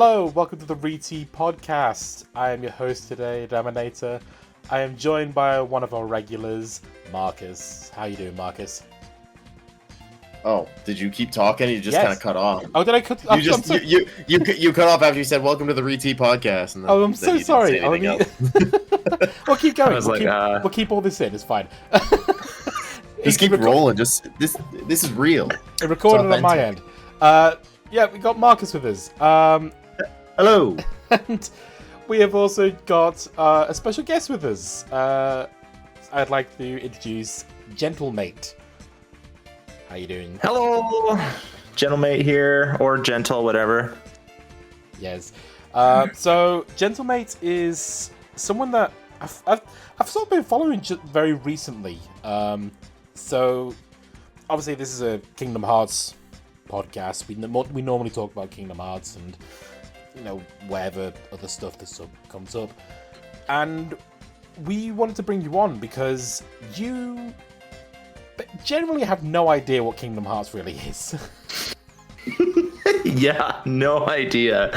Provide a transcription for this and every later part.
Hello, welcome to the Weirdos podcast. I am your host today, Adamonator. I am joined by one of our regulars, Marcus. How you doing, Marcus? Oh, did you keep talking? You just kind of cut off. Oh, did I cut? You cut off after you said "Welcome to the Weirdos podcast." And then, I'm so sorry. We'll keep going. We'll keep all this in. It's fine. Just keep rolling. This is real. It recorded on my end. Yeah, we got Marcus with us. Hello. And we have also got a special guest with us. I'd like to introduce Gentlem8te. How you doing? Hello, Gentlem8te here, or Gentle, whatever. Yes. So Gentlem8te is someone that I've sort of been following very recently. So obviously this is a Kingdom Hearts podcast. We normally talk about Kingdom Hearts and whatever other stuff that comes up, and we wanted to bring you on because you generally have no idea what Kingdom Hearts really is. Yeah, no idea.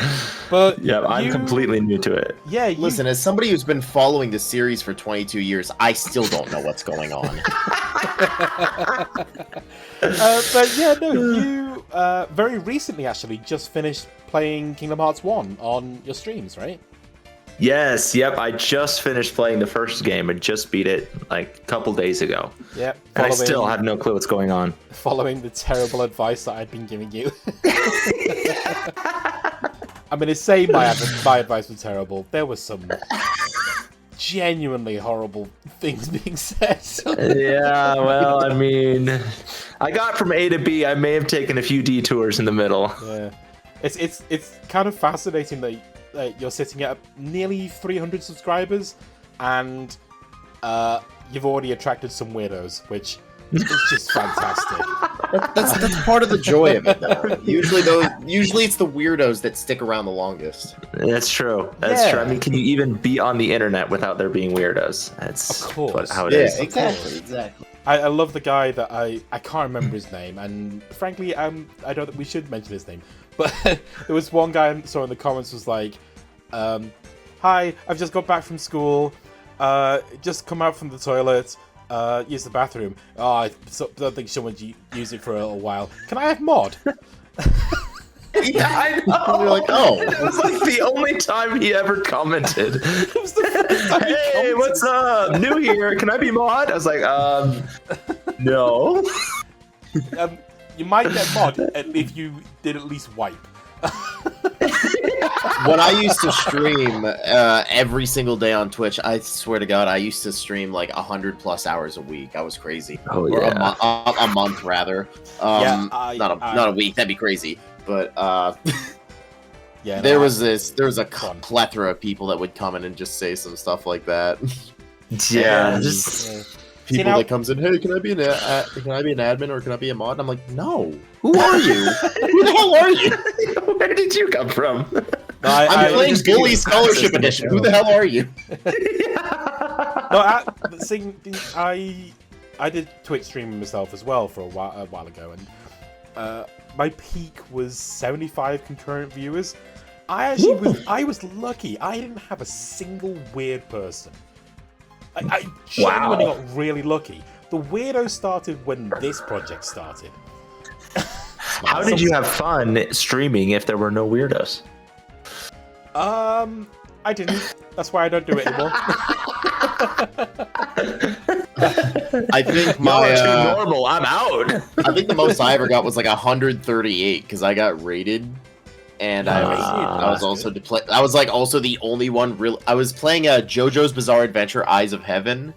But yeah, I'm completely new to it. Yeah, listen, as somebody who's been following the series for 22 years, I still don't know what's going on. But yeah, no, you very recently actually just finished playing Kingdom Hearts 1 on your streams, right? Yes, yep, I just finished playing the first game. I just beat it like a couple days ago. Yep. And I still have no clue what's going on. Following the terrible advice that I'd been giving you. I'm going to say my advice was terrible. There was some genuinely horrible things being said. Yeah, well, I mean, I got from A to B. I may have taken a few detours in the middle. Yeah, it's kind of fascinating that you're sitting at nearly 300 subscribers, and you've already attracted some weirdos, which is just fantastic. That's part of the joy of it, though. Usually it's the weirdos that stick around the longest. That's true. That's true. I mean, can you even be on the internet without there being weirdos? That's how it is. Exactly. I love the guy that I can't remember his name, and frankly, I know that we should mention his name. But there was one guy I saw in the comments was like, "Hi, I've just got back from school. Just come out from the toilet. Use the bathroom. Oh, I don't think someone's used it for a little while. Can I have mod?" Yeah, I know. You're like, oh. It was like the only time he ever commented. It was the first time hey, what's up? New here. Can I be mod? I was like, no. You might get mod if you did at least wipe. When I used to stream every single day on Twitch, I swear to God, I used to stream like 100+ hours a week. I was crazy. Oh or yeah, a month rather. Not a week. That'd be crazy. But yeah, there was a plethora of people that would come in and just say some stuff like that. Yeah, People that comes in, hey, can I be an admin or can I be a mod? And I'm like, no. Who are you? Who the hell are you? Where did you come from? I'm playing Bully Scholarship Edition. Who the hell are you? I did Twitch streaming myself as well for a while ago, and my peak was 75 concurrent viewers. I was lucky. I didn't have a single weird person. I genuinely got really lucky. The weirdos started when this project started. How did you have fun streaming if there were no weirdos? I didn't. That's why I don't do it anymore. I think too normal. I'm out. I think the most I ever got was like 138 because I got rated. And I was also I was like also the only one I was playing JoJo's Bizarre Adventure: Eyes of Heaven.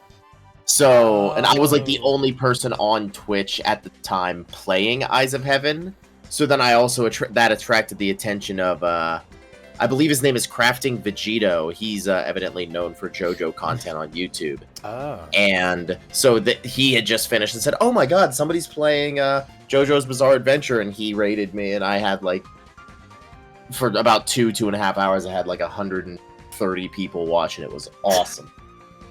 So, and I was like the only person on Twitch at the time playing Eyes of Heaven. So then I also attracted the attention of I believe his name is Crafting Vegito. He's evidently known for JoJo content on YouTube. And so he had just finished and said, "Oh my God, somebody's playing JoJo's Bizarre Adventure," and he rated me, and I had like. For about 2.5 hours, I had like 130 people watching. It was awesome.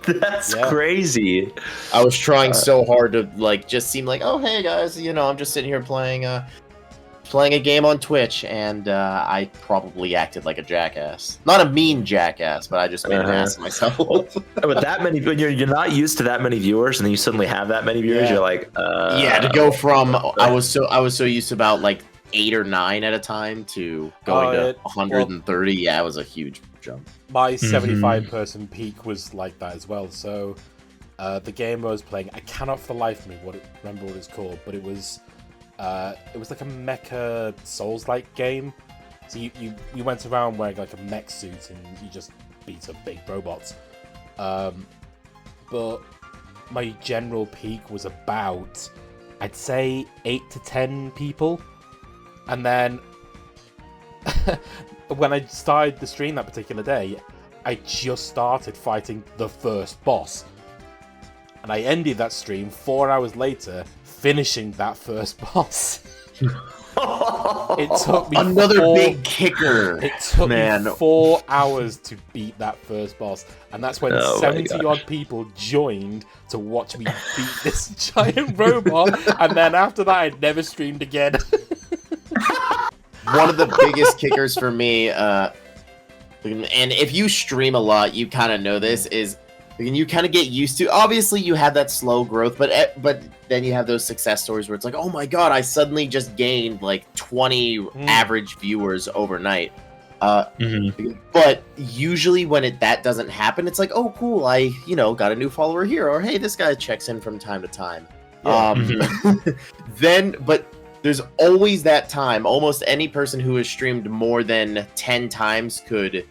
That's crazy. I was trying so hard to like just seem like, oh hey guys, I'm just sitting here playing playing a game on Twitch, and I probably acted like a jackass. Not a mean jackass, but I just made an ass of myself. With that many, when you're not used to that many viewers, and then you suddenly have that many viewers, you're like, yeah. To go from I was so used to about like 8 or 9 at a time to going to 130. Yeah, it was a huge jump. My 75-person peak was like that as well. So the game I was playing, I cannot for the life of me remember what it's called, but it was like a mecha Souls-like game. So you went around wearing like a mech suit and you just beat up big robots. But my general peak was about, I'd say, 8 to 10 people. And then when I started the stream that particular day, I just started fighting the first boss. And I ended that stream 4 hours later, finishing that first boss. It took me big kicker. It took me 4 hours to beat that first boss, and that's when 70-odd people joined to watch me beat this giant robot. And then after that, I never streamed again. One of the biggest kickers for me, and if you stream a lot, you kind of know this, is you kind of get used to. Obviously, you have that slow growth, but then you have those success stories where it's like, oh my god, I suddenly just gained like 20 average viewers overnight. But usually when that doesn't happen, it's like, oh cool, I got a new follower here, or hey, this guy checks in from time to time. But there's always that time. Almost any person who has streamed more than 10 times could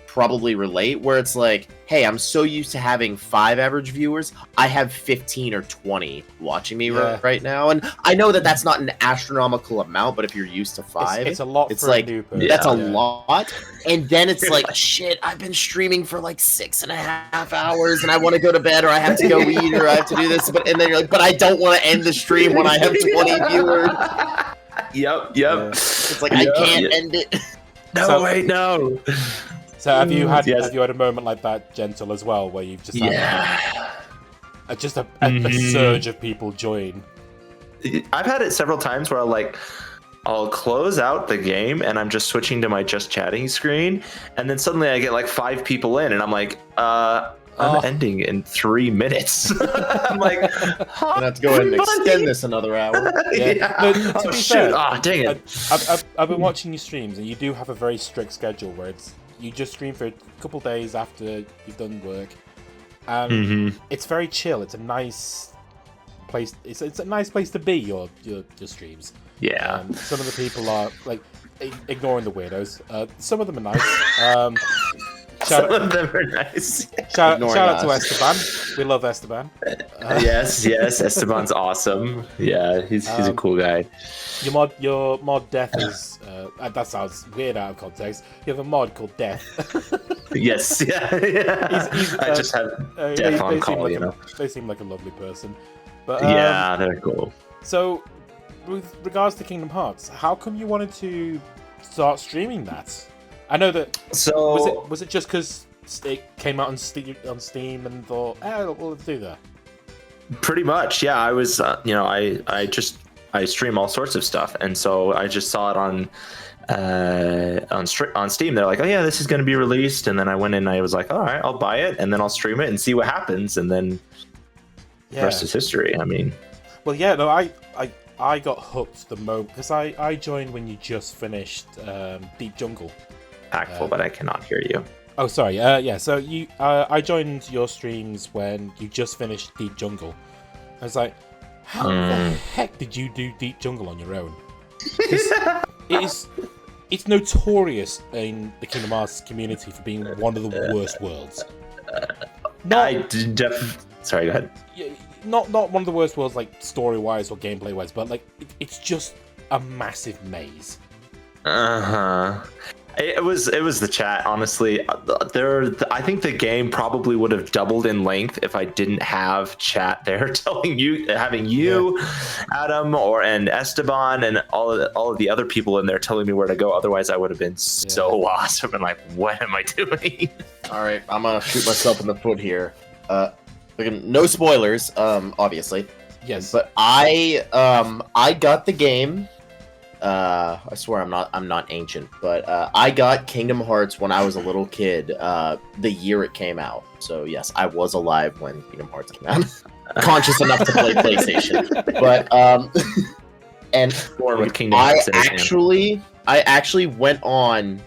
probably relate, where it's like, hey, I'm so used to having 5 average viewers, I have 15 or 20 watching me right now. And I know that that's not an astronomical amount, but if you're used to 5, it's a lot. It's for like, a new person. that's a lot. And then it's like, shit, I've been streaming for like 6.5 hours and I want to go to bed, or I have to go eat, or I have to do this. And then you're like, but I don't want to end the stream when I have 20 viewers. Yep. It's like, I can't end it. No. So have you had a moment like that, Gentle, as well, where you've just had a surge of people join? I've had it several times where I'll close out the game and I'm just switching to my just chatting screen, and then suddenly I get like 5 people in, and I'm like, I'm ending in 3 minutes. I'm like, I have to go ahead and extend this another hour. No, to be fair, dang it! I've been watching your streams, and you do have a very strict schedule where you just stream for a couple days after you've done work. It's very chill. It's a nice place. It's a nice place to be. Your streams. Yeah. Some of the people are like ignoring the weirdos. Some of them are nice. Some of them are nice. Shout out to Esteban. We love Esteban. Yes, Esteban's awesome. Yeah, he's a cool guy. Your mod Death is that sounds weird out of context. You have a mod called Death. Yes, yeah. I just have Death on call. They seem like a lovely person. But yeah, they're cool. So, with regards to Kingdom Hearts, how come you wanted to start streaming that? I know that. So was it just because it came out on Steam and thought, we'll do that? Pretty much, yeah. I was, I stream all sorts of stuff, and so I just saw it on Steam. They're like, oh yeah, this is going to be released, and then I went in and I was like, all right, I'll buy it, and then I'll stream it and see what happens, and then the rest is history. I mean, well, yeah, no, I got hooked the moment because I joined when you just finished Deep Jungle. Impactful, but I cannot hear you. Oh, sorry. So I joined your streams when you just finished Deep Jungle. I was like, how the heck did you do Deep Jungle on your own? It's notorious in the Kingdom Hearts community for being one of the worst worlds. Sorry, go ahead. Not one of the worst worlds, like story-wise or gameplay-wise, but like it's just a massive maze. It was the chat, honestly. I think the game probably would have doubled in length if I didn't have chat there having you, Adam, and Esteban, and all of the other people in there telling me where to go. Otherwise, I would have been so lost. I've been like, what am I doing? All right, I'm gonna shoot myself in the foot here. No spoilers, obviously. Yes. But I got the game I swear I'm not ancient, but I got Kingdom Hearts when I was a little kid, the year it came out. So yes, I was alive when Kingdom Hearts came out. Conscious enough to play PlayStation, but and with Kingdom Hearts I actually went on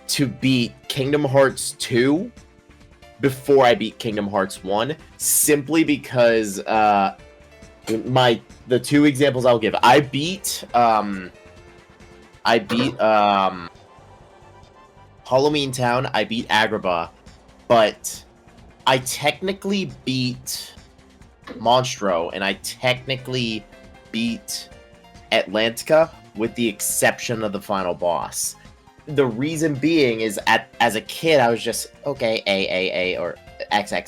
to beat Kingdom Hearts 2 before I beat Kingdom Hearts 1, simply because the two examples I'll give. I beat Halloween Town, I beat Agrabah, but I technically beat Monstro, and I technically beat Atlantica, with the exception of the final boss. The reason being is, as a kid, I was just, okay, A, or X, just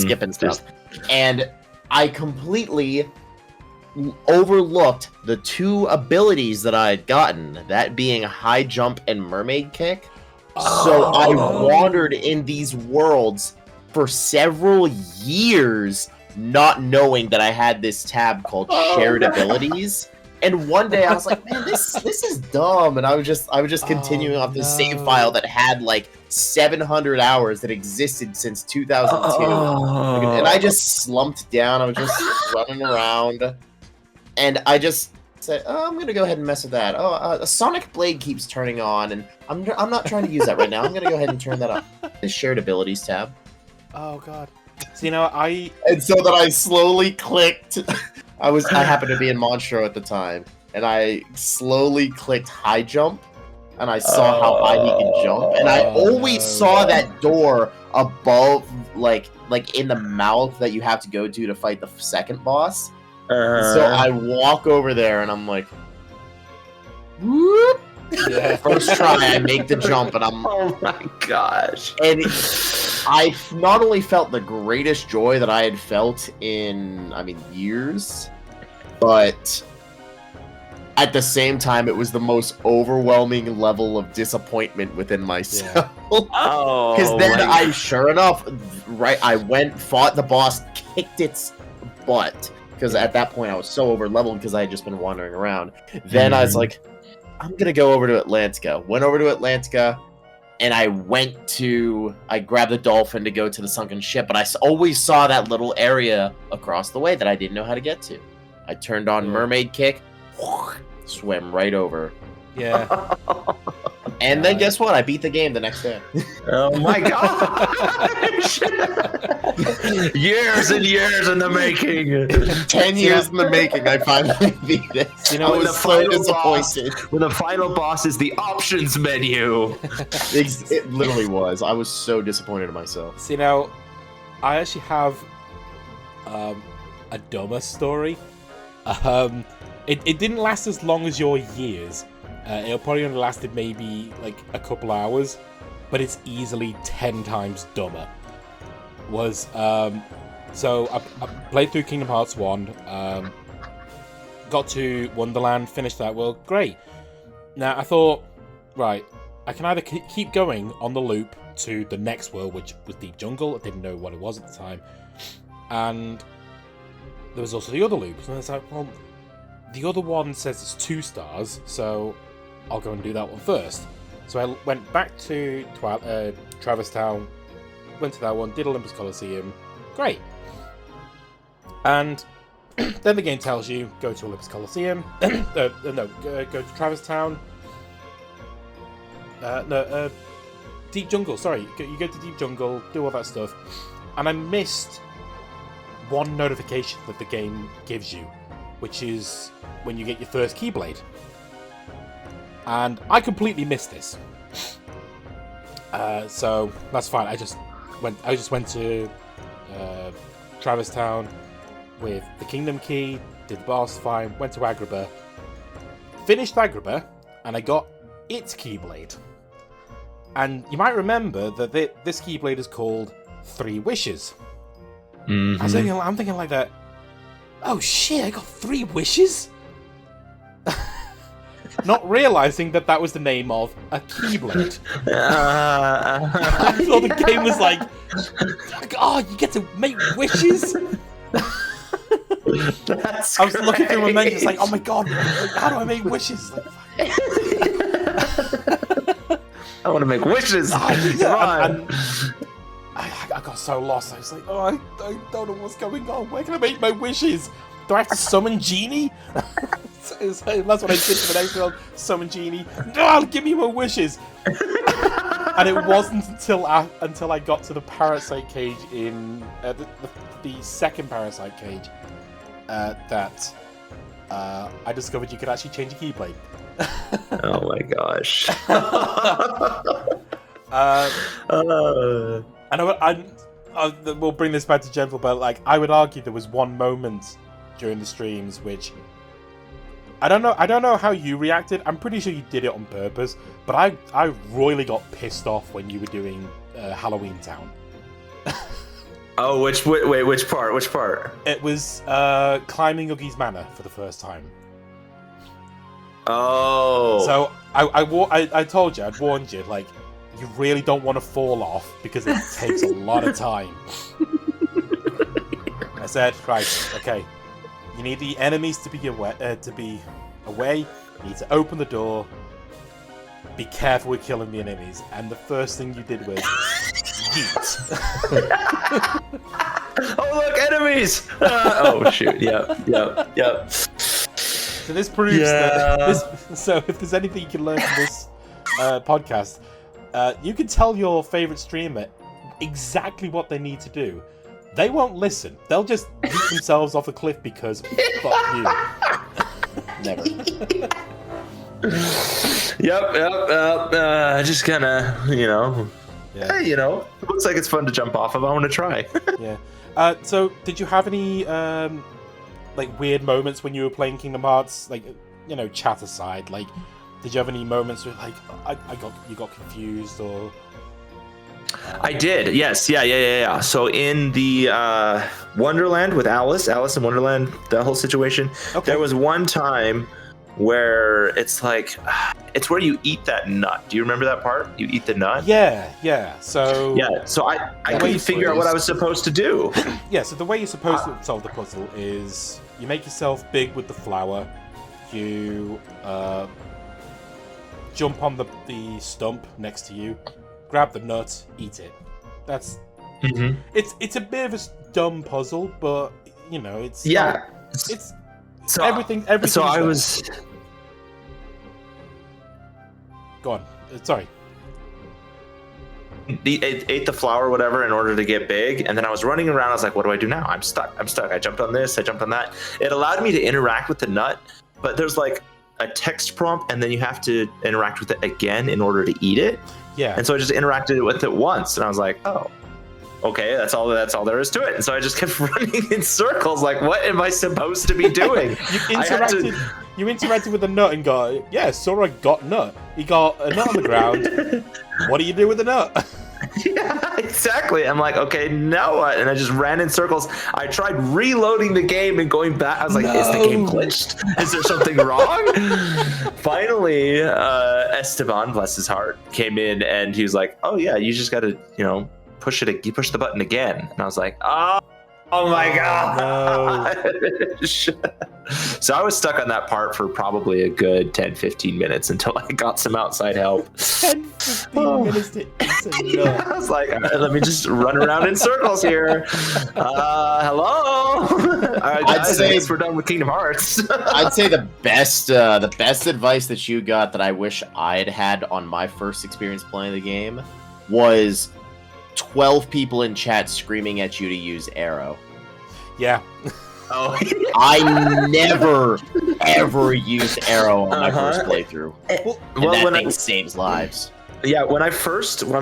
skipping stuff. And I completely overlooked the two abilities that I had gotten, that being high jump and mermaid kick. So I wandered in these worlds for several years, not knowing that I had this tab called shared abilities. And one day I was like, man, this is dumb. And I was just continuing off this save file that had like 700 hours that existed since 2002. And I just slumped down. I was just running around. And I just said, oh, I'm going to go ahead and mess with that. A Sonic Blade keeps turning on, and I'm not trying to use that right now. I'm going to go ahead and turn that up. The shared abilities tab. Oh, God. So, And so that I slowly clicked. I happened to be in Monstro at the time, and I slowly clicked high jump, and I saw how high he can jump, and I always saw that door above, like in the mouth that you have to go to fight the second boss. So I walk over there, and I'm like, whoop. Yeah. First try, I make the jump, and I'm... Oh my gosh. And I not only felt the greatest joy that I had felt in, years, but at the same time, it was the most overwhelming level of disappointment within myself. Because then sure enough, I went, fought the boss, kicked its butt, because at that point I was so over-leveled because I had just been wandering around. Then I was like, I'm going to go over to Atlantica. Went over to Atlantica, and I grabbed the dolphin to go to the sunken ship, but I always saw that little area across the way that I didn't know how to get to. I turned on mermaid kick, swam right over. Yeah. And then guess what? I beat the game the next day. Oh my gosh! Years and years in the making. 10 years in the making, I finally beat this. I was so disappointed. When the final boss is the options menu. It literally was. I was so disappointed in myself. So, I actually have a dumber story. It didn't last as long as your years. It probably only lasted maybe like a couple hours, but it's easily 10 times dumber. So I played through Kingdom Hearts 1, got to Wonderland, finished that world, great. Now I thought, right, I can either keep going on the loop to the next world, which was Deep Jungle. I didn't know what it was at the time, and there was also the other loop. And I was like, well, the other one says it's 2 stars, so I'll go and do that one first. So I went back to Traverse Town, went to that one, did Olympus Coliseum, great. And then the game tells you, go to Olympus Coliseum, go to Traverse Town, Deep Jungle, sorry, you go to Deep Jungle, do all that stuff, and I missed one notification that the game gives you, which is when you get your first Keyblade. And I completely missed this. So that's fine. I just went to Traverse Town with the Kingdom Key, did the boss fine, went to Agrabah, finished Agrabah, and I got its Keyblade. And you might remember that this Keyblade is called 3 Wishes. Mm-hmm. I'm thinking like that. Oh shit! I got 3 wishes. Not realizing that was the name of a Keyblade. I thought the game was like, oh, you get to make wishes? That's I was looking through my menu, it's like, great. oh my god, how do I make wishes? Like, I want to make wishes. Come on. and I got so lost. I was like, oh, I don't know what's going on. Where can I make my wishes? Do I have to summon Genie? So that's what I did for the next world. Summon Genie. No, give me my wishes. And it wasn't until I got to the parasite cage in the second parasite cage that I discovered you could actually change a keyblade. Oh my gosh. And we'll bring this back to Gentle, but like I would argue there was one moment during the streams which I don't know how you reacted. I'm pretty sure you did it on purpose, but I royally got pissed off when you were doing Halloween Town. Oh, which part? Which part? It was climbing Uggie's Manor for the first time. Oh. So I told you, I'd warned you, like, you really don't want to fall off because it takes a lot of time. I said, right, okay, you need the enemies to be away. You need to open the door. Be careful with killing the enemies. And the first thing you did was yeet. Oh look, enemies! Oh shoot! Yep. So this proves that. So if there's anything you can learn from this podcast, you can tell your favorite streamer exactly what they need to do. They won't listen. They'll just beat themselves off a cliff because fuck you. Never. Yep. Just kind of, Yeah. hey, looks like it's fun to jump off of. I want to try. Yeah. So did you have any like weird moments when you were playing Kingdom Hearts? Like, chat aside, like, did you have any moments where like you got confused or? I did, yes, yeah. So in the Wonderland with Alice in Wonderland, the whole situation, there was one time where it's like, it's where you eat that nut. Do you remember that part? You eat the nut? Yeah. So I couldn't figure out what I was supposed to do. Yeah, so the way you're supposed to solve the puzzle is you make yourself big with the flower, you jump on the stump next to you, grab the nut, eat it. That's it's a bit of a dumb puzzle, but it's it's so everything. So I was. Go on. Sorry. Ate the flower or whatever in order to get big, and then I was running around. I was like, what do I do now? I'm stuck. I jumped on this, I jumped on that. It allowed me to interact with the nut, but there's like a text prompt, and then you have to interact with it again in order to eat it. Yeah. And so I just interacted with it once, and I was like, oh, okay, that's all there is to it. And so I just kept running in circles, like, what am I supposed to be doing? You interacted with the nut and got, yeah, Sora got nut. He got a nut on the ground. What do you do with the nut? Yeah, exactly. I'm like, okay, now what? And I just ran in circles. I tried reloading the game and going back. I was like, is the game glitched? Is there something wrong? Finally, Esteban, bless his heart, came in and he was like, oh yeah, you just got to, push the button again. And I was like, oh my god. No. So I was stuck on that part for probably a good 10-15 minutes until I got some outside help. 10-15 minutes to eat a nut. I was like, all right, let me just run around in circles here. Hello. All right, guys, I guess we're done with Kingdom Hearts. I'd say the best advice that you got that I wish I'd had on my first experience playing the game was 12 people in chat screaming at you to use arrow. Yeah. Oh, I never ever used arrow on my first playthrough. And that thing saves lives. Yeah, when I first got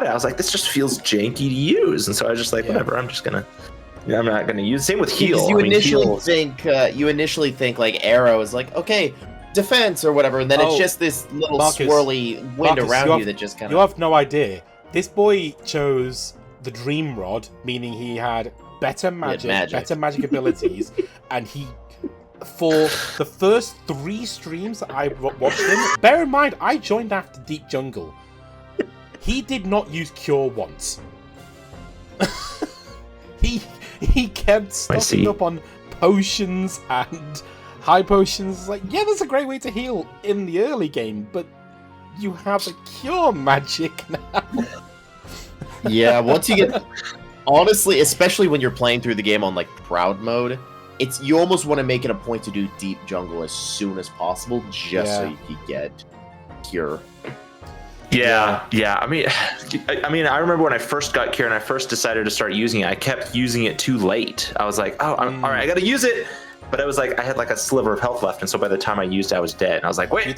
it, I was like, this just feels janky to use, and so I was just like, whatever, I'm not gonna use. Same with heal. You initially think like arrow is like, okay, defense or whatever, and then it's just this little swirly wind around you that just kind of. You have no idea. This boy chose the Dream Rod, meaning he had better magic abilities, and he, for the first 3 streams that I watched him, bear in mind, I joined after Deep Jungle. He did not use Cure once. he kept stocking up on potions and high potions. It's like, yeah, that's a great way to heal in the early game, but you have a cure magic now. Yeah, once you get... Honestly, especially when you're playing through the game on, like, Proud mode, you almost want to make it a point to do Deep Jungle as soon as possible, just so you can get Cure. Yeah. I mean, I remember when I first got Cure and I first decided to start using it, I kept using it too late. I was like, all right, I gotta use it. But I was like, I had like a sliver of health left, and so by the time I used it, I was dead. And I was like, wait,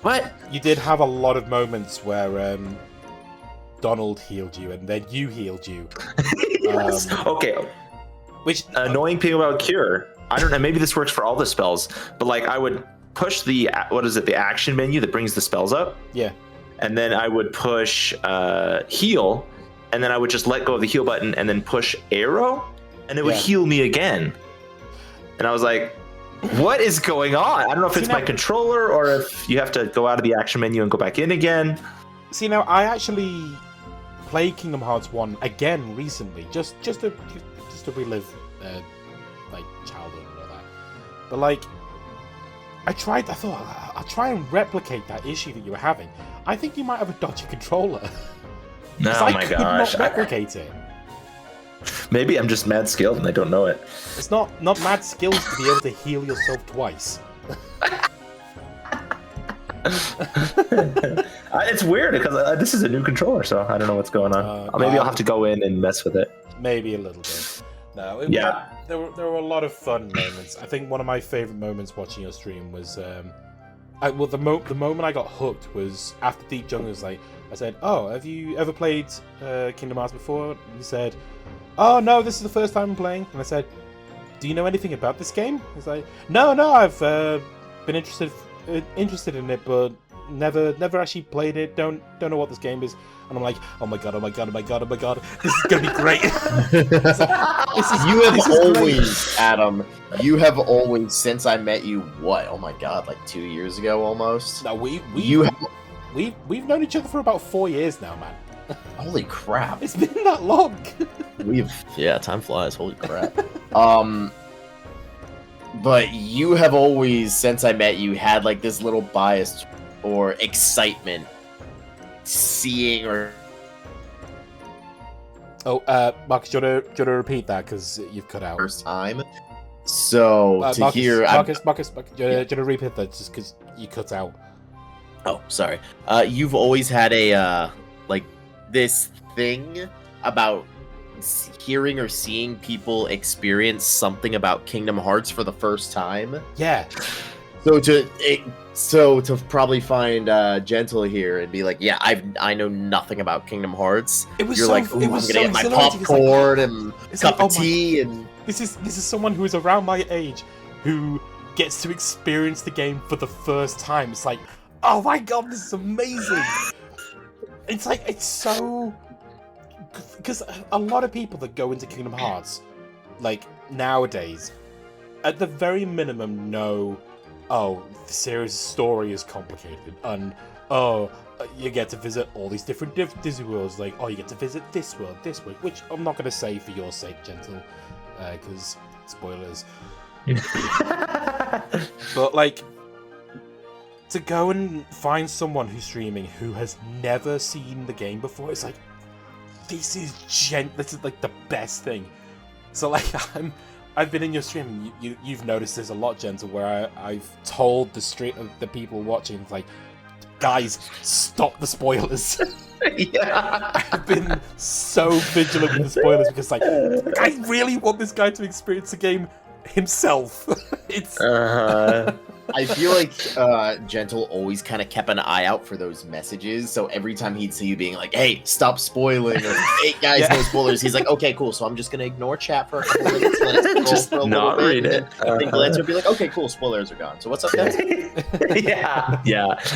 what? You did have a lot of moments where Donald healed you, and then you healed you. Yes. Okay. Which annoying thing about Cure, I don't know, maybe this works for all the spells, but like I would push the action menu that brings the spells up. Yeah. And then I would push heal, and then I would just let go of the heal button and then push arrow, and it would heal me again. And I was like, what is going on? I don't know if it's my controller or if you have to go out of the action menu and go back in again. See, now I actually played Kingdom Hearts 1 again recently, just to relive like childhood and all that. But like, I thought I'll try and replicate that issue that you were having. I think you might have a dodgy controller. Oh my gosh! I could not replicate it. Maybe I'm just mad skilled and I don't know it. It's not mad skills to be able to heal yourself twice. It's weird because this is a new controller, so I don't know what's going on. Maybe I'll have to go in and mess with it. Maybe a little bit. No, there were a lot of fun moments. I think one of my favorite moments watching your stream was, the moment I got hooked was after Deep Jungle. Was like, I said, "Oh, have you ever played Kingdom Hearts before?" And he said, "Oh no, this is the first time I'm playing." And I said, "Do you know anything about this game?" He's like, "No, I've been interested in it, but never actually played it. Don't know what this game is." And I'm like, oh my god, this is gonna be great. Adam, you have always, since I met you, what? Oh my god, like 2 years ago almost. No, we've known each other for about 4 years now, man. Holy crap! It's been that long. Time flies. Holy crap. But you have always, since I met you, had like this little bias or excitement seeing or... Marcus, do you want to repeat that because you've cut out first time? So to Marcus, hear Marcus, do you want to repeat that just because you cut out? Oh, sorry. You've always had a like this thing about hearing or seeing people experience something about Kingdom Hearts for the first time. Yeah. So to probably find Gentle here and be like, yeah, I know nothing about Kingdom Hearts. You're like, ooh, I'm gonna get my popcorn and cup of tea, and this is someone who is around my age who gets to experience the game for the first time. It's like, oh my god, this is amazing. It's like, it's so, because a lot of people that go into Kingdom Hearts, like nowadays, at the very minimum know, oh, the series story is complicated, and you get to visit all these different Disney worlds, like, oh, you get to visit this world, which I'm not going to say for your sake, Gentle, because spoilers. But, like, to go and find someone who's streaming who has never seen the game before, it's like, this is like the best thing. So, like, I've been in your stream, and you've noticed this a lot, Gentle, where I've told the people watching, like, guys, stop the spoilers. Yeah. I've been so vigilant with the spoilers because, like, I really want this guy to experience the game himself. It's. I feel like Gentle always kind of kept an eye out for those messages. So every time he'd see you being like, "Hey, stop spoiling," or "Hey guys, no spoilers," he's like, "Okay, cool. So I'm just gonna ignore chat for a couple minutes, let it just for a not little read bit, it. And then Glance would be like, "Okay, cool. Spoilers are gone. So what's up, guys?" Yeah.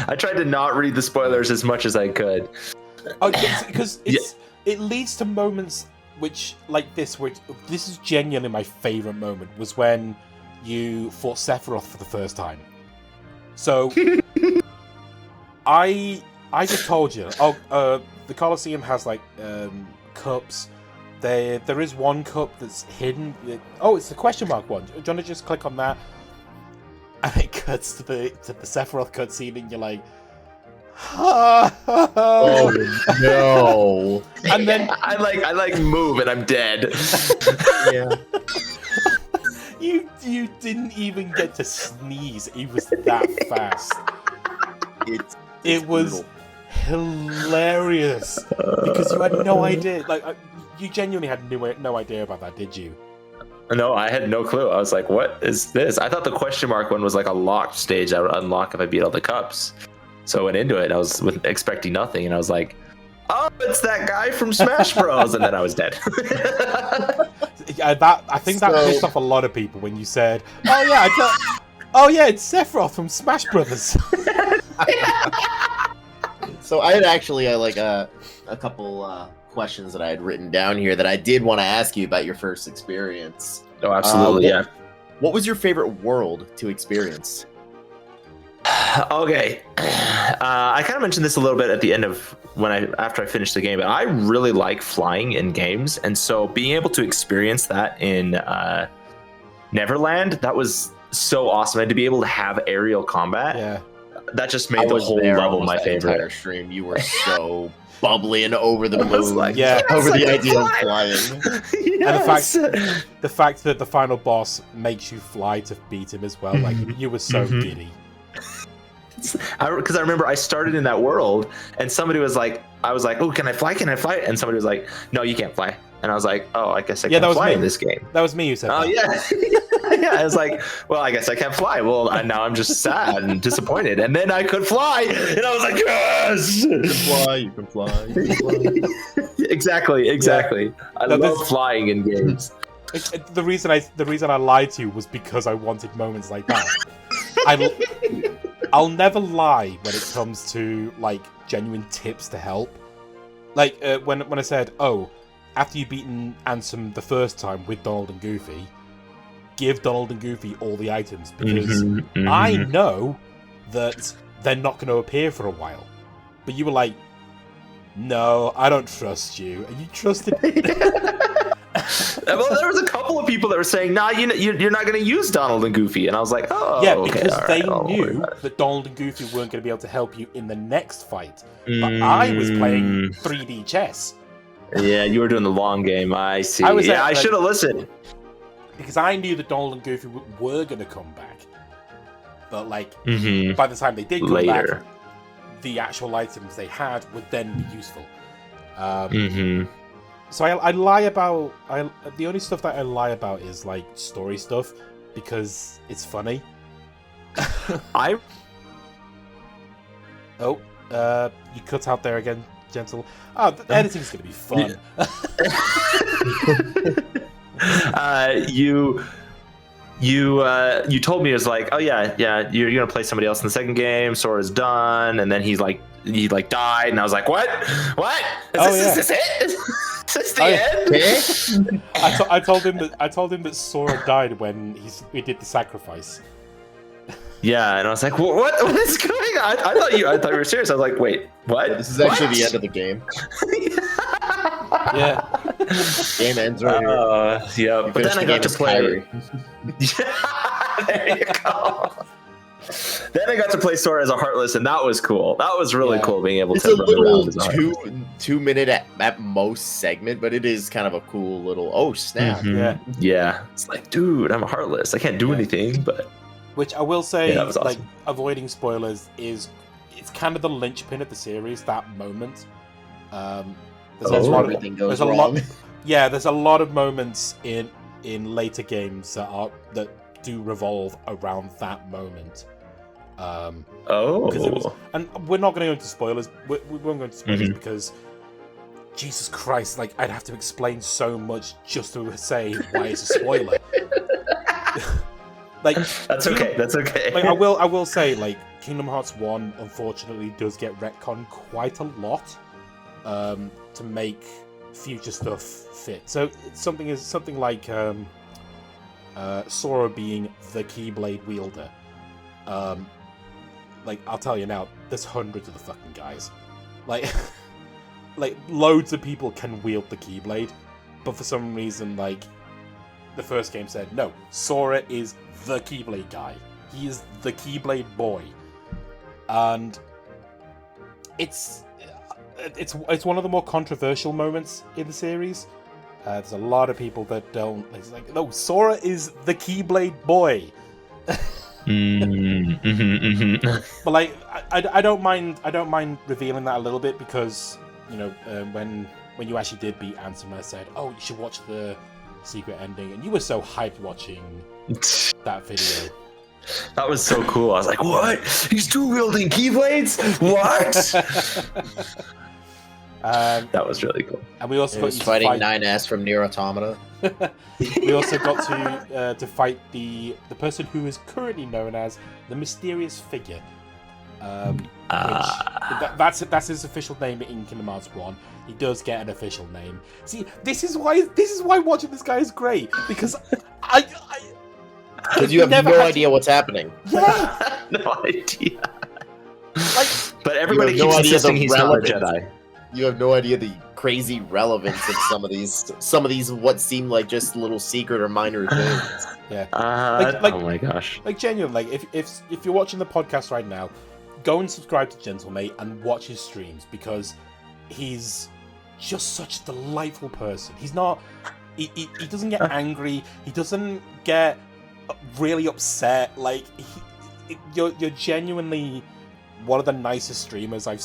I tried to not read the spoilers as much as I could. Oh, because it leads to moments which, like this, where this is genuinely my favorite moment, was when you fought Sephiroth for the first time. So I just told you, the Colosseum has like cups There is one cup that's hidden. Oh, it's the question mark one. Do you want to just click on that? And it cuts to the Sephiroth cutscene, and you're like, Oh no! And then I move and I'm dead. Yeah. you didn't even get to sneeze. It was that fast. It was hilarious because you had no idea. Like you genuinely had no idea about that, did you? No, I had no clue. I was like, what is this? I thought the question mark one was like a locked stage I would unlock if I beat all the cups. So I went into it and I was expecting nothing, and I was like, oh, it's that guy from Smash Bros. And then I was dead. I think that pissed off a lot of people when you said, oh yeah, it's Sephiroth from Smash Brothers. So I had actually a couple questions that I had written down here that I did want to ask you about your first experience. Oh, absolutely, yeah. What was your favorite world to experience? Okay, I kind of mentioned this a little bit at the end of after I finished the game, but I really like flying in games, and so being able to experience that in Neverland, that was so awesome. And to be able to have aerial combat, Yeah, that just made the whole level my favorite. Entire stream, you were so bubbly and over the I was moon, like, yeah, over the like, idea of yes. flying. Yes. And the fact that the final boss makes you fly to beat him as well, like you were so giddy. Because I remember I started in that world, and somebody was like, I was like, oh, can I fly? Can I fly? And somebody was like, no, you can't fly. And I was like, oh, I guess I can't fly in this game. That was me who said Oh, that. yeah. Yeah, I was like, well, I guess I can't fly. Well, now I'm just sad and disappointed. And then I could fly, and I was like, yes! You can fly. Exactly. Yeah. I love flying in games. The reason I lied to you was because I wanted moments like that. I'll never lie when it comes to like genuine tips to help. Like when I said, oh, after you've beaten Ansem the first time with Donald and Goofy, give Donald and Goofy all the items because I know that they're not going to appear for a while. But you were like, no, I don't trust you, and you trusted. Well, there was a couple of people that were saying, "Nah, you're not going to use Donald and Goofy," and I was like, "Oh, yeah," okay, because they right, knew that Donald and Goofy weren't going to be able to help you in the next fight. But I was playing 3D chess. Yeah, you were doing the long game. I see. I should have listened because I knew that Donald and Goofy were going to come back. But like, by the time they did come back, the actual items they had would then be useful. So I lie about the only stuff that I lie about is like story stuff because it's funny. You cut out there again, Gentle. Oh, the editing's gonna be fun. You told me it was like, oh yeah, you're gonna play somebody else in the second game. Sora's done, and then he died, and I was like, what? Is this it? Is this the end? I told him that Sora died when we did the sacrifice. Yeah, and I was like, what is going on? I thought you were serious. I was like, wait, what? Yeah, this is actually the end of the game. Yeah. Game ends right here. Yeah, but then I got to play. There you go. Then I got to play Sora as a Heartless, and that was cool. That was really cool being able to run around as a Heartless. 2 minute at most segment, but it is kind of a cool little snap. Yeah. It's like, dude, I'm a Heartless. I can't do anything, but which I will say, awesome. like avoiding spoilers it's kind of the linchpin of the series. That moment. There's a lot of moments in later games that do revolve around that moment. And we're not going to go into spoilers. We won't go into spoilers because Jesus Christ, like I'd have to explain so much just to say why it's a spoiler. Like that's okay. Like I will say, like Kingdom Hearts 1 unfortunately does get retconned quite a lot to make future stuff fit. So something like Sora being the Keyblade wielder. Like I'll tell you now, there's hundreds of the fucking guys. Like loads of people can wield the Keyblade. but for some reason, like, the first game said, no, Sora is the Keyblade guy. He is the Keyblade boy. And it's one of the more controversial moments in the series. There's a lot of people that don't. It's like, no, Sora is the Keyblade boy. But like, I don't mind revealing that a little bit, because you know, when you actually did beat Ansem, I said, oh, you should watch the secret ending, and you were so hyped watching that video. That was so cool. I was like, what? He's dual-wielding Keyblades? What? That was really cool. And we also got fighting 9S from Nier Automata. We also got to fight the person who is currently known as the Mysterious Figure. That's his official name in Kingdom Hearts 1. He does get an official name. See, this is why watching this guy is great, because because you have no idea what's happening. Yeah, no idea. Like, but everybody keeps insisting he's not a Jedi. You have no idea the crazy relevance of some of these what seem like just little secret or minor things. Yeah. Oh my gosh. Like, genuinely, like, if you're watching the podcast right now, go and subscribe to Gentlem8te and watch his streams, because he's just such a delightful person. He's not. He doesn't get angry. He doesn't get really upset. Like, you're genuinely one of the nicest streamers I've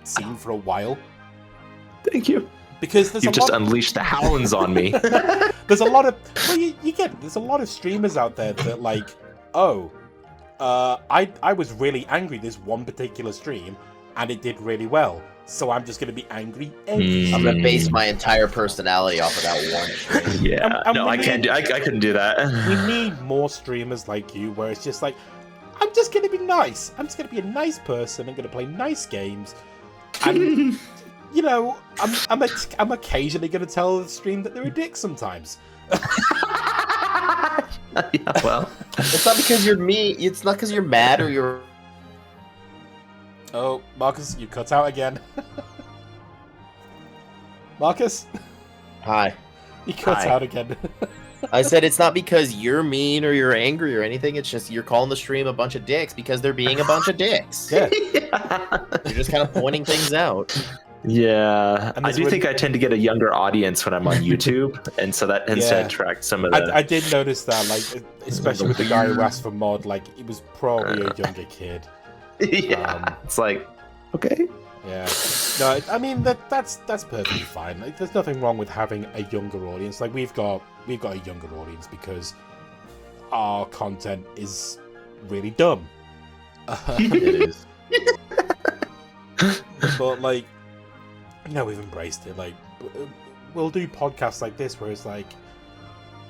seen for a while. Thank you. Because you've just unleashed the hounds on me. There's a lot of there's a lot of streamers out there that like, oh, I was really angry this one particular stream, and it did really well. So I'm just going to be angry every I'm going to base my entire personality off of that one stream. Yeah, I couldn't do that. We need more streamers like you, where it's just like, I'm just going to be nice. I'm just going to be a nice person. I'm going to play nice games. And, you know, I'm occasionally going to tell the stream that they're a dick sometimes. Yeah, well. It's not because you're mean. It's not because you're mad or you're... Oh, Marcus, you cut out again. Marcus? Hi. You cut out again. I said it's not because you're mean or you're angry or anything. It's just you're calling the stream a bunch of dicks because they're being a bunch of dicks. Yeah. You're just kind of pointing things out. Yeah. I do think I tend to get a younger audience when I'm on YouTube, and so that tends to attract some of the... I did notice that, like, especially with the guy who asked for mod, like, he was probably a younger kid. Yeah, it's like, okay. Yeah. No, I mean that's perfectly fine. Like, there's nothing wrong with having a younger audience. Like, we've got a younger audience because our content is really dumb. It is. But like, you know, we've embraced it. Like, we'll do podcasts like this where it's like,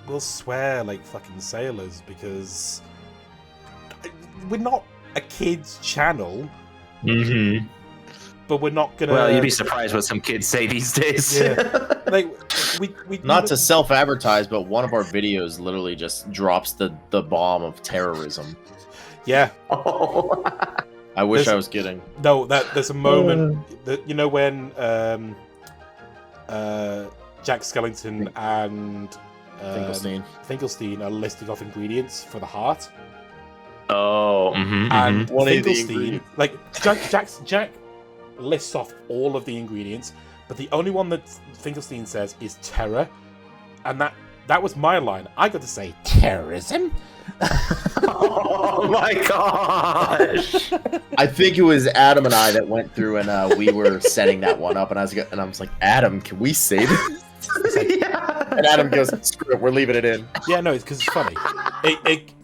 we'll swear like fucking sailors because we're not a kids channel, but we're not gonna. Well, you'd be surprised what some kids say these days. Yeah. Like, we not to self-advertise, but one of our videos literally just drops the bomb of terrorism. Yeah. Oh. I wish I was kidding. No, there's a moment that, you know, when Jack Skellington and Finkelstein are listing off ingredients for the heart. Oh, and Finkelstein, like, Jack lists off all of the ingredients, but the only one that Finkelstein says is terror, and that was my line. I got to say terrorism. Oh my gosh! I think it was Adam and I that went through and we were setting that one up, and I was like, Adam, can we say this? And Adam goes, screw it, we're leaving it in. Yeah, no, it's because it's funny.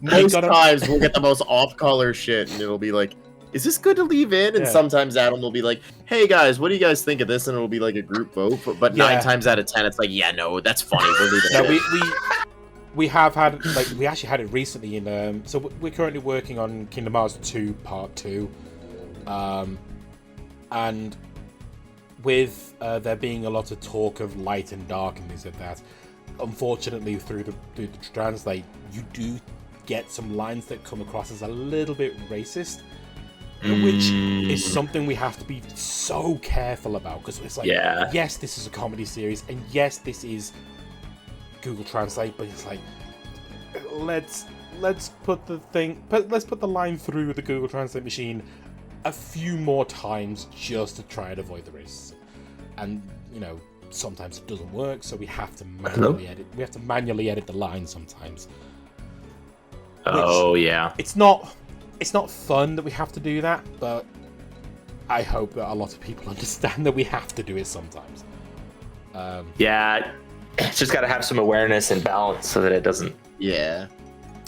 Most times we'll get the most off-color shit, and it'll be like, is this good to leave in? And sometimes Adam will be like, hey guys, what do you guys think of this? And it'll be like a group vote. But 9 times out of 10, it's like, yeah, no, that's funny. We're leaving it in. We have had, like, we actually had it recently in, so we're currently working on Kingdom Hearts 2 Part 2. And with there being a lot of talk of light and dark and things like that, unfortunately through the translate, you do get some lines that come across as a little bit racist, which is something we have to be so careful about, because it's like, yes, this is a comedy series, and yes, this is Google Translate, but it's like, let's put the line through the Google Translate machine a few more times just to try and avoid the racism. And sometimes it doesn't work, so we have to manually edit. We have to manually edit the line sometimes. Oh yeah. It's not fun that we have to do that, but I hope that a lot of people understand that we have to do it sometimes. Yeah, it's just got to have some awareness and balance so that it doesn't. Yeah.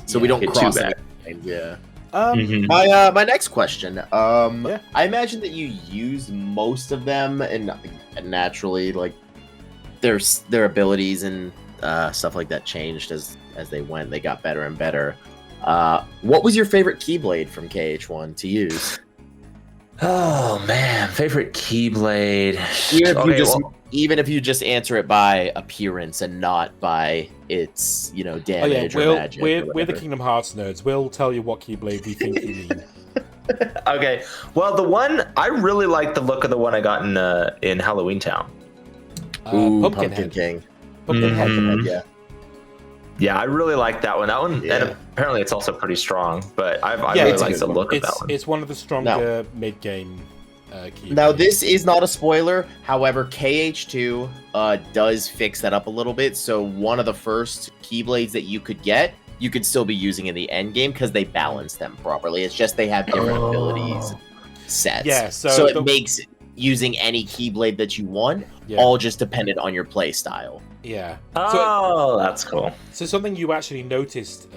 So we don't get cross too bad. anything. Yeah. Mhm. My next question. I imagine that you use most of them, and naturally, like their abilities and stuff like that changed as they went. They got better and better. What was your favorite Keyblade from KH1 to use? Oh man, favorite Keyblade. Even if you just answer it by appearance and not by its damage or magic. We're the Kingdom Hearts nerds. We'll tell you what Keyblade we think you mean. Okay, well the one I really like the look of the one I got in Halloween Town. Pumpkin King. Pumpkinhead, yeah. Yeah, I really like that one. That one, and apparently it's also pretty strong. But I really like the look of that one. It's one of the stronger mid-game Keyblades. Now, this is not a spoiler. However, KH2 does fix that up a little bit. So one of the first Keyblades that you could get, you could still be using in the end game because they balance them properly. It's just they have different abilities sets. Yeah, so it makes using any Keyblade that you want all just dependent on your play style. Yeah. Oh, that's cool. So something you actually noticed,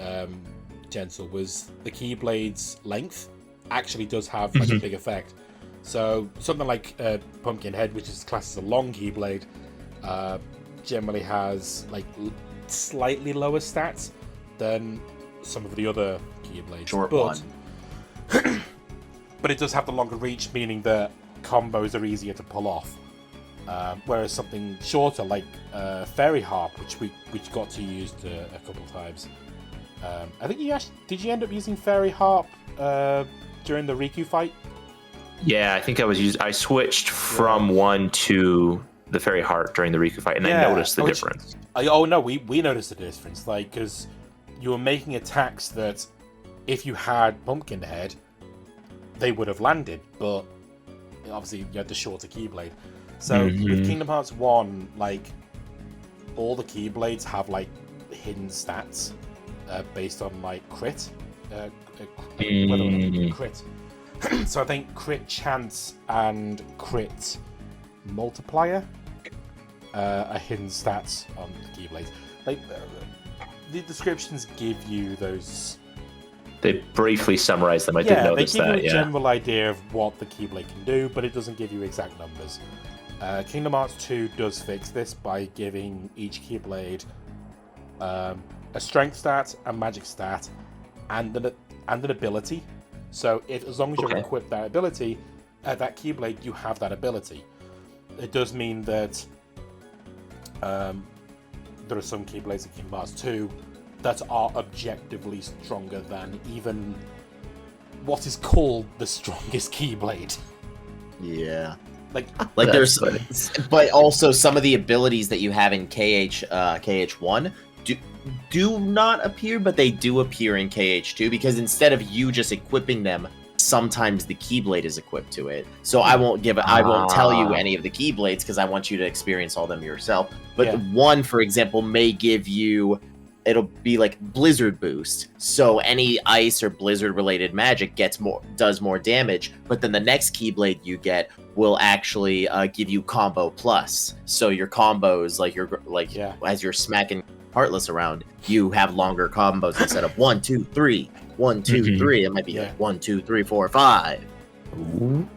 Gentle, was the Keyblade's length actually does have like a big effect. So something like Pumpkinhead, which is classed as a long Keyblade, generally has like slightly lower stats than some of the other Keyblades. Short one. But it does have the longer reach, meaning that combos are easier to pull off. Whereas something shorter like Fairy Harp, which we got to use a couple times. I think did you end up using Fairy Harp during the Riku fight? Yeah, I think I switched from one to the Fairy Heart during the Riku fight, and I noticed the difference. We noticed the difference, like because you were making attacks that if you had Pumpkinhead, they would have landed, but obviously you had the shorter Keyblade. So with Kingdom Hearts 1, like all the Keyblades have like hidden stats based on like crit. Crit. So I think crit chance and crit multiplier are hidden stats on the Keyblades. Like the descriptions give you those. They briefly summarize them. I did notice that. They give you a general idea of what the Keyblade can do, but it doesn't give you exact numbers. Kingdom Hearts 2 does fix this by giving each Keyblade a strength stat, a magic stat, and an ability. So as long as you've equipped that ability, that Keyblade, you have that ability. It does mean that there are some Keyblades in Kingdom Hearts 2 that are objectively stronger than even what is called the strongest Keyblade. Yeah. Like there's, but also some of the abilities that you have in KH1 do not appear, but they do appear in KH2 because instead of you just equipping them, sometimes the Keyblade is equipped to it. So I won't tell you any of the Keyblades because I want you to experience all them yourself. But one, for example, may give you. It'll be like Blizzard boost, so any ice or blizzard related magic does more damage. But then the next Keyblade you get will actually give you combo plus. So your combos, as you're smacking Heartless around, you have longer combos instead of 1, 2, 3, 1, 2, 3. It might be like 1, 2, 3, 4, 5. Ooh.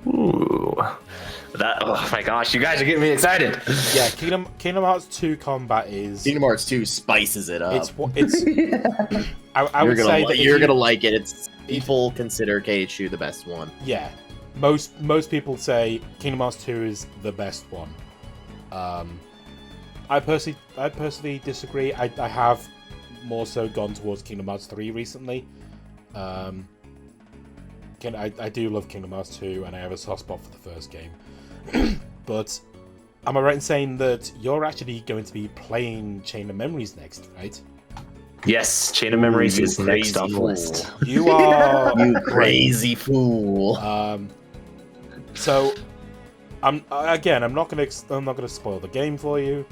Oh my gosh, you guys are getting me excited. Yeah, Kingdom Hearts 2 combat is... Kingdom Hearts 2 spices it up. I would say that you're gonna like it. People consider KH2 the best one. Yeah. Most people say Kingdom Hearts 2 is the best one. I personally disagree. I have more so gone towards Kingdom Hearts 3 recently. I do love Kingdom Hearts 2, and I have a soft spot for the first game. But am I right in saying that you're actually going to be playing Chain of Memories next, right? Yes, Chain of Memories you is next on the fool. list. You are You right. crazy fool. So, I'm not gonna spoil the game for you,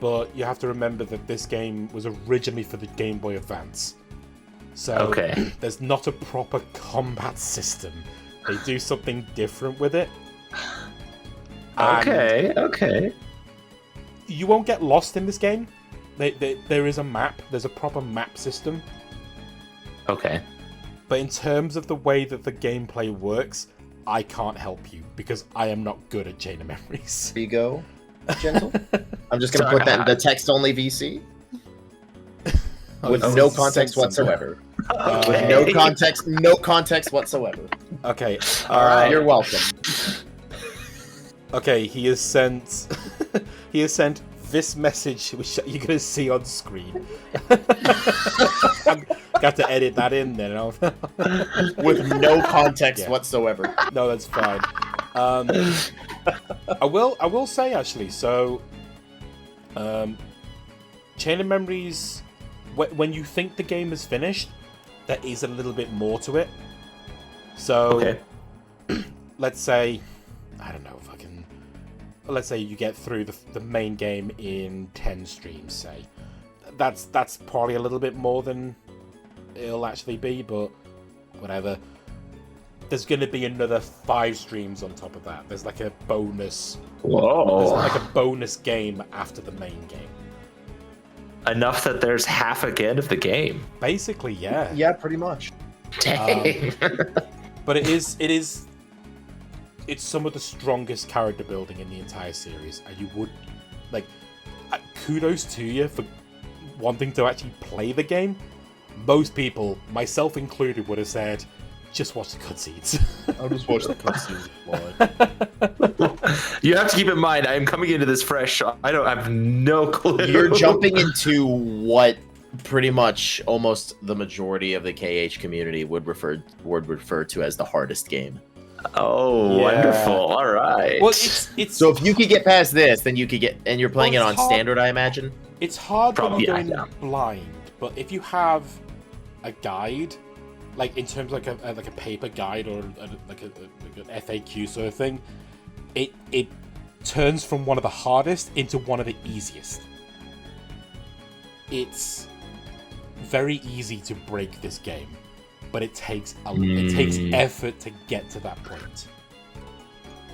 but you have to remember that this game was originally for the Game Boy Advance. So Okay. there's not a proper combat system. They do something different with it. And Okay. you won't get lost in this game. There is a map. There's a proper map system. Okay. But in terms of the way that the gameplay works, I can't help you because I am not good at Chain of Memories. There you go, Gentle. I'm just gonna put that in the text-only VC with no context whatsoever. With no context whatsoever. Okay. All right, you're welcome. Okay, he has sent. He has sent this message, which you're gonna see on screen. I'm got to edit that in then. With no context whatsoever. No, that's fine. I will say actually. So, Chain of Memories. When you think the game is finished, there is a little bit more to it. So, let's say, I don't know, let's say you get through the main game in 10 streams, say. That's probably a little bit more than it'll actually be, but whatever. There's going to be another 5 streams on top of that. There's like a bonus. Whoa. There's like a bonus game after the main game. Enough that there's half again of the game. Basically, yeah. Yeah, pretty much. Dang. But it's some of the strongest character building in the entire series, and you would kudos to you for wanting to actually play the game. Most people, myself included, would have said, just watch the cutscenes. I'll just watch the cutscenes. You have to keep in mind, I am coming into this fresh. I have no clue. You're jumping into what pretty much almost the majority of the KH community would refer to as the hardest game. Oh, Yeah. wonderful! All right. Well, it's So if you could get past this, then you could get, and you're playing it on standard, I imagine. It's hard when Probably, you're going yeah. blind, but if you have a guide, like in terms of like a paper guide or like an FAQ sort of thing, it turns from one of the hardest into one of the easiest. It's very easy to break this game, but it takes effort to get to that point.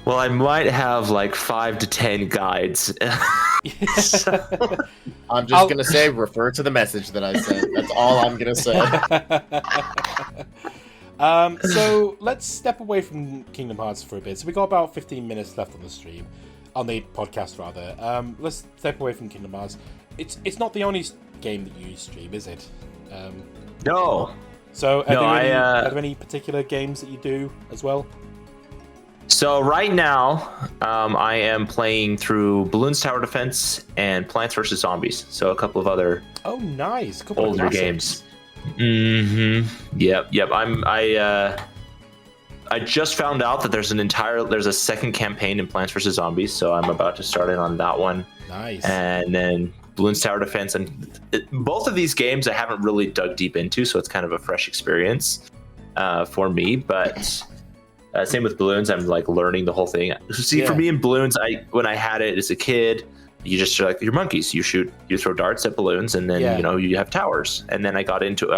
Well, I might have like 5 to 10 guides. I'm just gonna say, refer to the message that I sent. That's all I'm gonna say. So let's step away from Kingdom Hearts for a bit. So we got about 15 minutes left on the stream, on the podcast rather. Let's step away from Kingdom Hearts. It's not the only game that you stream, is it? No. So are there any particular games that you do as well? So right now, I am playing through Balloons Tower Defense and Plants vs. Zombies. So a couple of other Nice. Couple older of games. Mm-hmm. Yep. I just found out that there's a second campaign in Plants vs. Zombies, so I'm about to start in on that one. Nice. And then Balloons Tower Defense, and both of these games I haven't really dug deep into, so it's kind of a fresh experience for me. But same with Balloons, I'm like learning the whole thing. See, for me in Balloons, when I had it as a kid, you just like your monkeys. You throw darts at balloons, and then you have towers. And then I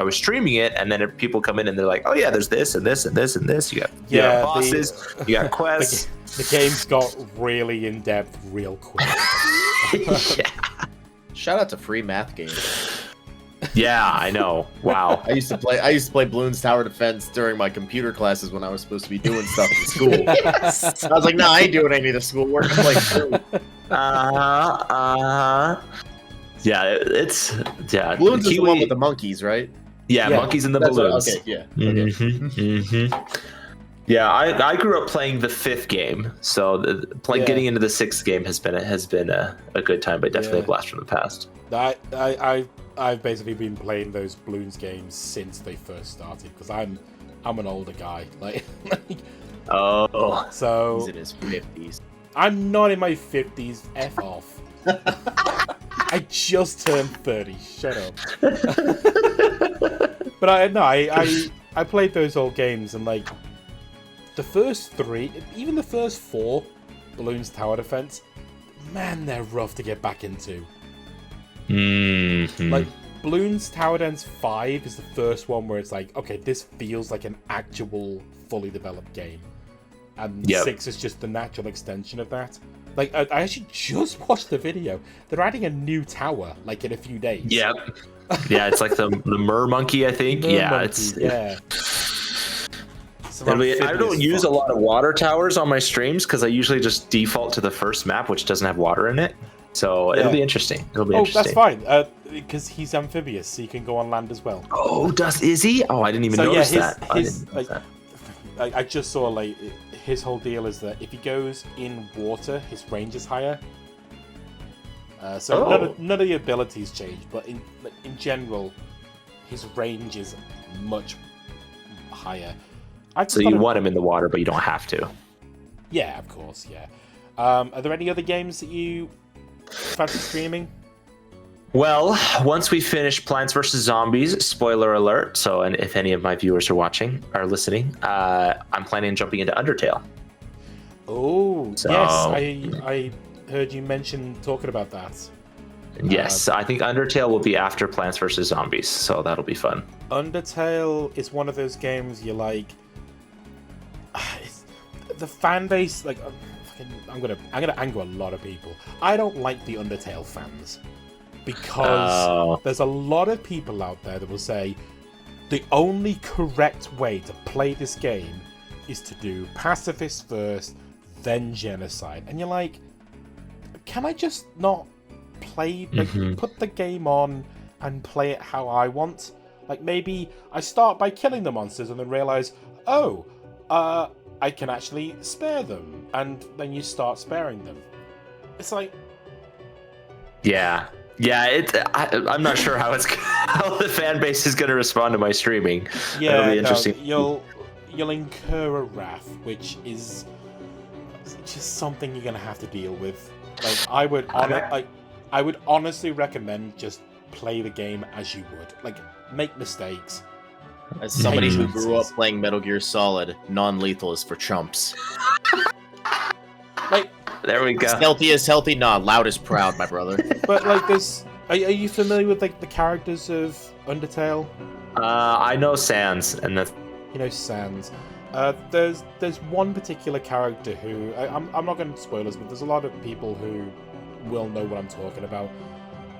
was streaming it, and then people come in and they're like, oh yeah, there's this and this and this and this. You got bosses, you got quests. The games got really in depth real quick. Yeah. Shout out to free math games. Yeah, I know. Wow. I used to play Balloons Tower Defense during my computer classes when I was supposed to be doing stuff in school. I was like, nah, I ain't doing any of the schoolwork. I'm like, yeah, Balloons is the one with the monkeys, right? Yeah, monkeys and the balloons. Okay, yeah. Mm-hmm. Yeah, I grew up playing the 5th game, so getting into the 6th game has been a good time, but definitely a blast from the past. I've basically been playing those Balloons games since they first started because I'm an older guy, so He's in his 50s. I'm not in my 50s. F off. I just turned 30. Shut up. But I played those old games, and like the first 3, even the first 4, Bloons Tower Defense, man, they're rough to get back into. Mm-hmm. Like Bloons Tower Defense 5 is the first one where it's like, okay, this feels like an actual fully developed game, and 6 is just the natural extension of that. Like I actually just watched the video. They're adding a new tower like in a few days. Yep. Yeah, it's like the Mer Monkey, I think. Yeah. I don't use a lot of water towers on my streams because I usually just default to the first map, which doesn't have water in it. So it'll be interesting. That's fine. Because he's amphibious, so you can go on land as well. Oh, is he? Oh, I didn't even notice that. I just saw like his whole deal is that if he goes in water, his range is higher. None of the abilities change, but in general, his range is much higher. So you want him in the water, but you don't have to. Yeah, of course. Yeah. Are there any other games that you fancy streaming? Well, once we finish Plants vs. Zombies, spoiler alert, so and if any of my viewers are listening, I'm planning on jumping into Undertale. Oh, so, yes, I heard you talking about that. Yes, I think Undertale will be after Plants vs. Zombies, so that'll be fun. Undertale is one of those games you like. The fan base, like, I'm gonna anger a lot of people. I don't like the Undertale fans. Because there's a lot of people out there that will say the only correct way to play this game is to do pacifist first, then genocide. And you're like, can I just not play, put the game on and play it how I want? Like, maybe I start by killing the monsters and then realize, I can actually spare them. And then you start sparing them. It's like... Yeah, I'm not sure how the fan base is going to respond to my streaming. Yeah, that'll be interesting. You'll incur a wrath, which is just something you're going to have to deal with. Like I would honestly recommend just play the game as you would. Like, make mistakes. As somebody who grew up playing Metal Gear Solid, non-lethal is for chumps. Like, there we go. Stealthy is healthy, loud is proud, my brother. But like this, are you familiar with like the characters of Undertale? I know Sans, and that's... You know Sans. There's one particular character who I'm not going to spoilers, but there's a lot of people who will know what I'm talking about.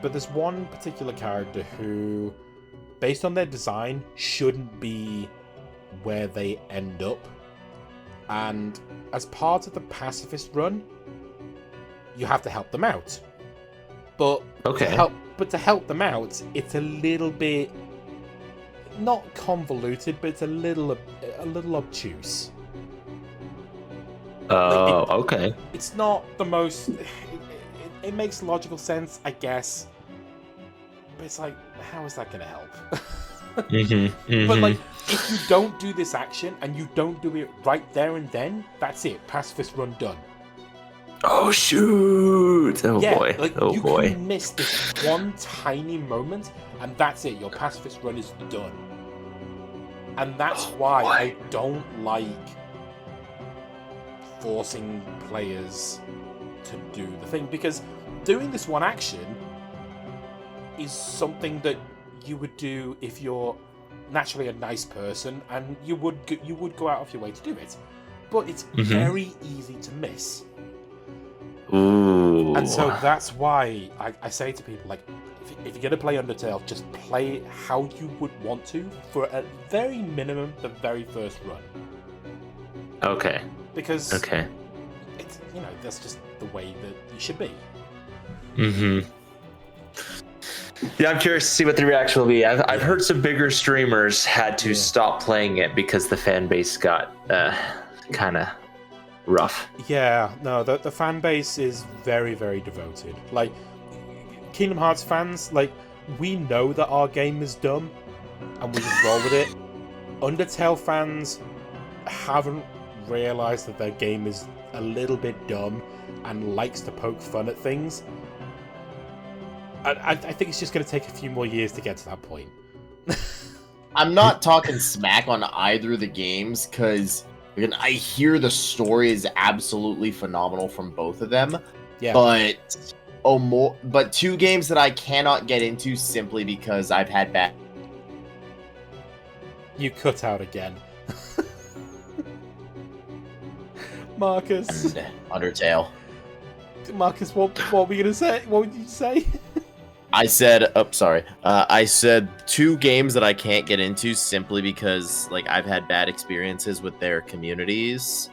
But there's one particular character who, based on their design, shouldn't be where they end up. And as part of the pacifist run, you have to help them out. But to help them out, it's a little bit not convoluted, but it's a little obtuse. Oh, okay. It's not the most. It makes logical sense, I guess. But it's like, how is that going to help? But like, if you don't do this action and you don't do it right there and then, that's it. Pacifist run done. Oh shoot! Oh yeah, boy! Like, oh you boy! can miss this one tiny moment, and that's it. Your pacifist run is done. And that's why I don't like forcing players to do the thing, because doing this one action is something that you would do if you're naturally a nice person, and you would go out of your way to do it. But it's very easy to miss. Ooh. And so that's why I say to people, like, if you're going to play Undertale, just play it how you would want to for at very minimum the very first run. Okay. Because it's, that's just the way that you should be. Yeah, I'm curious to see what the reaction will be. I've heard some bigger streamers had to stop playing it because the fan base got kind of rough. Yeah, no, the fan base is very, very devoted. Like, Kingdom Hearts fans, like, we know that our game is dumb, and we just roll with it. Undertale fans haven't realize that their game is a little bit dumb and likes to poke fun at things. I think it's just going to take a few more years to get to that point. I'm not talking smack on either of the games, because I hear the story is absolutely phenomenal from both of them. Yeah. But two games that I cannot get into simply because I've had bad... You cut out again. Marcus. And Undertale. Marcus, what were we going to say? What would you say? I said, I said two games that I can't get into simply because, like, I've had bad experiences with their communities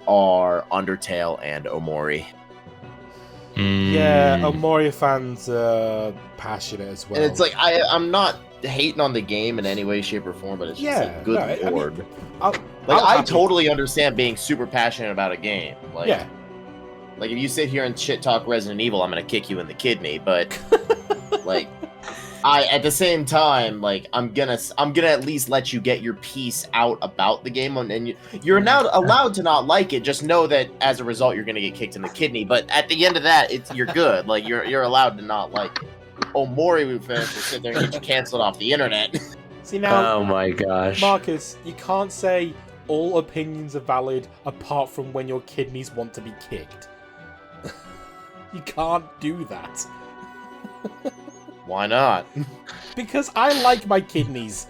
are Undertale and Omori. Yeah, Omori fans are passionate as well. And it's like, I'm not hating on the game in any way, shape, or form, but it's just like, good lord. I totally understand being super passionate about a game. Like, yeah. Like, if you sit here and shit talk Resident Evil, I'm gonna kick you in the kidney, but... Like, at the same time, like, I'm gonna at least let you get your piece out about the game, and you're now allowed to not like it. Just know that as a result, you're gonna get kicked in the kidney. But at the end of that, you're good. Like, you're allowed to not like it. Omori fans will sit there and get you canceled off the internet. See now, oh my gosh, Marcus, you can't say all opinions are valid apart from when your kidneys want to be kicked. You can't do that. Why not? Because I like my kidneys.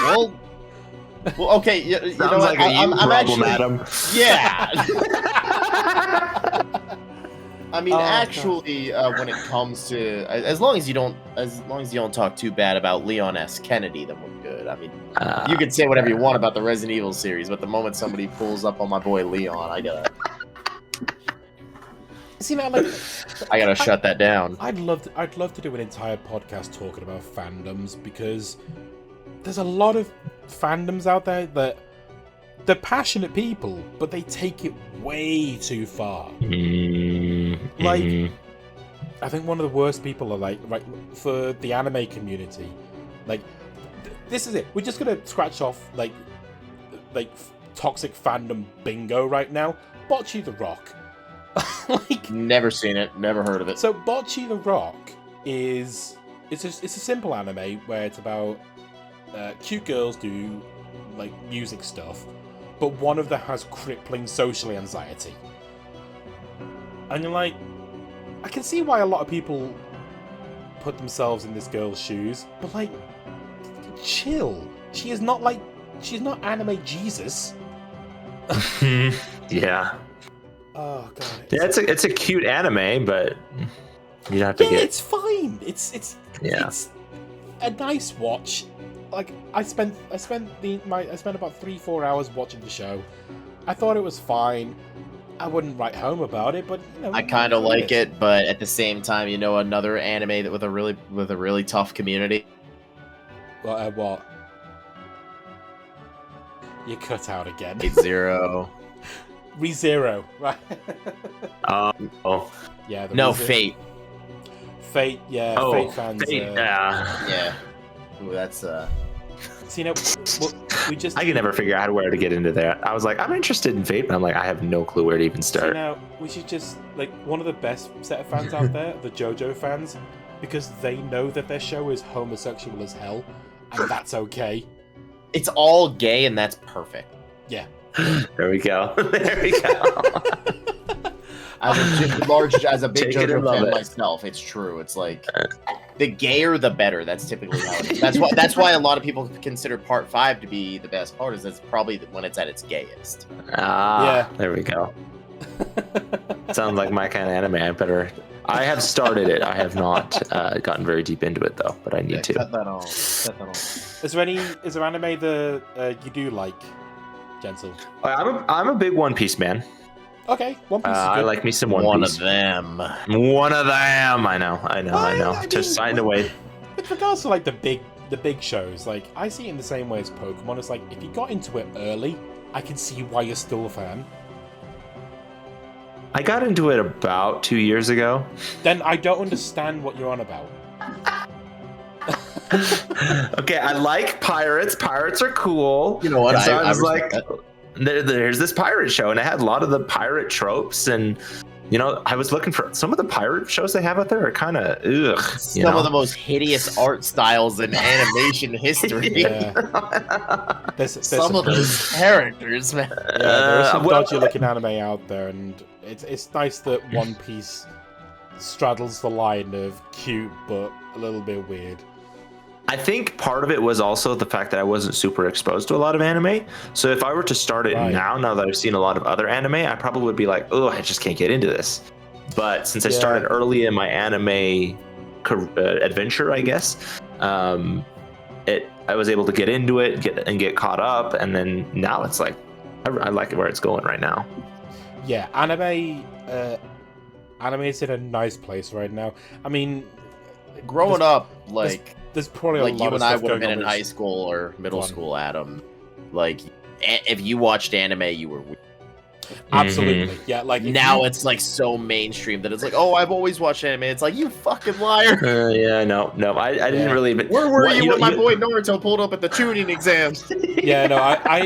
Well, okay. You know what? like I'm actually, Adam. Yeah. I mean, actually, when it comes to as long as you don't talk too bad about Leon S. Kennedy, then we're good. I mean, you can say whatever you want about the Resident Evil series, but the moment somebody pulls up on my boy Leon, I gotta shut that down. I'd love to do an entire podcast talking about fandoms, because there's a lot of fandoms out there that they're passionate people, but they take it way too far. Like, I think one of the worst people are like, right, for the anime community, like, this is it. We're just gonna scratch off like toxic fandom bingo right now. Bocce the Rock. Like, never seen it, never heard of it. So Bocce the Rock it's a simple anime where it's about cute girls do like music stuff, but one of them has crippling social anxiety. And you're like, I can see why a lot of people put themselves in this girl's shoes, but like, chill. She's not anime Jesus. Yeah. Oh god. Yeah, it's a cute anime, but you have to get. It's fine. It's a nice watch. Like, I spent about 3-4 hours watching the show. I thought it was fine. I wouldn't write home about it, but you know, I kind of like it, but at the same time, you know, another anime that with a really tough community. What? You cut out again. 8-0. ReZero, right? Yeah. Fate. Fate, yeah. Oh, Fate fans. Fate, yeah. Ooh, that's So, you know, I can never figure out where to get into that. I was like, I'm interested in Fate, but I'm like, I have no clue where to even start. So now we should just like one of the best set of fans out there, the JoJo fans, because they know that their show is homosexual as hell, and that's okay. It's all gay, and that's perfect. Yeah. There we go. There we go. As a big JoJo fan myself, it's true. It's like the gayer the better. That's typically how it is. That's why a lot of people consider Part 5 to be the best part. Is that's probably when it's at its gayest. Yeah. There we go. Sounds like my kind of anime. I have started it. I have not gotten very deep into it though, but I need to. Cut that off. Is there anime that you do like, Gentle? I'm a big One Piece man. Okay, One Piece is good. I like me some One Piece. One of them. I know. I mean, just signed away. With regards to like the big shows, like I see it in the same way as Pokemon. It's like if you got into it early, I can see why you're still a fan. I got into it about 2 years ago. Then I don't understand what you're on about. Okay, I like pirates. Pirates are cool. You know what? So I was respect like, that. there's this pirate show, and it had a lot of the pirate tropes. And I was looking for some of the pirate shows they have out there are kind of ugh. Some of the most hideous art styles in animation history. Yeah. Some of those characters, man. Yeah, there's some dodgy looking anime out there, and it's nice that One Piece straddles the line of cute but a little bit weird. I think part of it was also the fact that I wasn't super exposed to a lot of anime. So if I were to start it now that I've seen a lot of other anime, I probably would be like, oh, I just can't get into this. But since I started early in my anime adventure, I guess, I was able to get into it, get caught up, and then now it's like I like it where it's going right now. Yeah, anime is in a nice place right now. I mean, growing up, there's probably a lot you of and I stuff would have going been in on high school or middle school, Adam. Like, if you watched anime, you were weird. Absolutely, yeah. Like now, it's like so mainstream that it's like, oh, I've always watched anime. It's like, you fucking liar. Yeah, no, I didn't really. Even, Where were you when my boy Naruto pulled up at the tuning exams? Yeah, no, I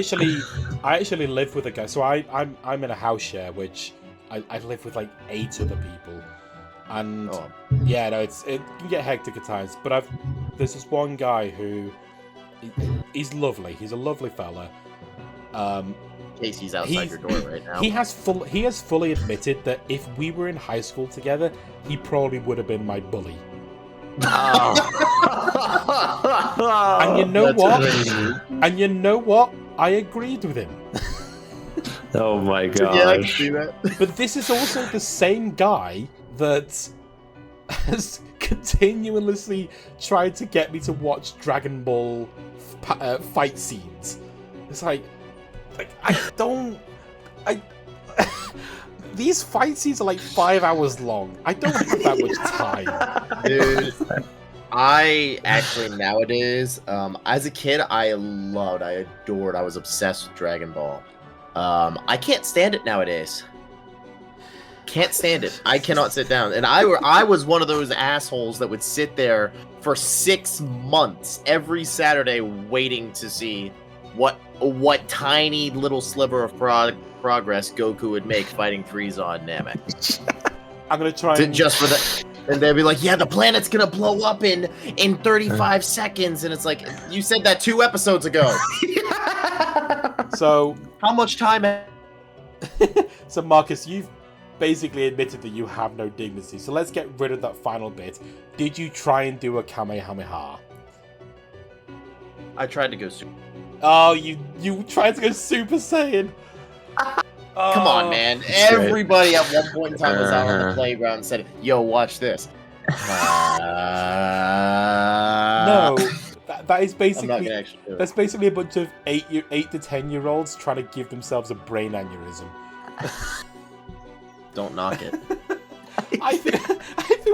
actually live with a guy. So I'm in a house share, which I live with like 8 other people. And yeah, no, it can get hectic at times. But there's this one guy who he's lovely. He's a lovely fella. Casey's outside your door right now. He has fully admitted that if we were in high school together, he probably would have been my bully. And you know what? And you know what? I agreed with him. Oh my god! Yeah, I can see that. But this is also the same guy that has continuously tried to get me to watch Dragon Ball fight scenes. It's like these fight scenes are like 5 hours long. I don't have that much time. Dude, I actually nowadays, as a kid, I adored, I was obsessed with Dragon Ball. I can't stand it nowadays. Can't stand it. I cannot sit down. And I was one of those assholes that would sit there for 6 months every Saturday waiting to see what tiny little sliver of progress Goku would make fighting Frieza on Namek. I'm gonna try just for the, and they'd be like, "Yeah, the planet's gonna blow up in 35 seconds," and it's like, you said that 2 episodes ago. So how much time? So Marcus, you've basically admitted that you have no dignity. So let's get rid of that final bit. Did you try and do a Kamehameha? I tried to go super. Oh, you tried to go Super Saiyan. Come on, man. Everybody at one point in time was out on the playground and said, "Yo, watch this." No, that is basically I'm not gonna actually do it. that's basically a bunch of 8 to 10-year-olds trying to give themselves a brain aneurysm. Don't knock it. I think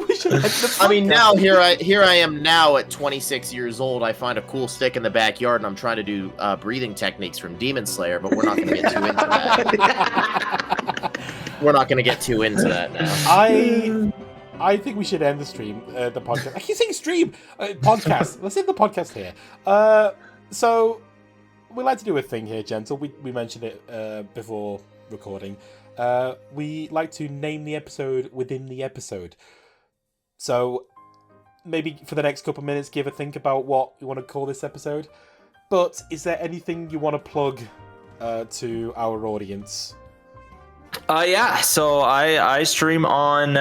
we should. I mean, now here I am now at 26 years old. I find a cool stick in the backyard, and I'm trying to do breathing techniques from Demon Slayer. But we're not going to get too into that. We're not going to get too into that now. I think we should end the stream, the podcast. I keep saying stream, podcast. Let's end the podcast here. So we like to do a thing here, Gentle. We mentioned it before recording. We like to name the episode within the episode. So maybe for the next couple of minutes, give a think about what you want to call this episode. But is there anything you want to plug to our audience? Yeah, so I stream on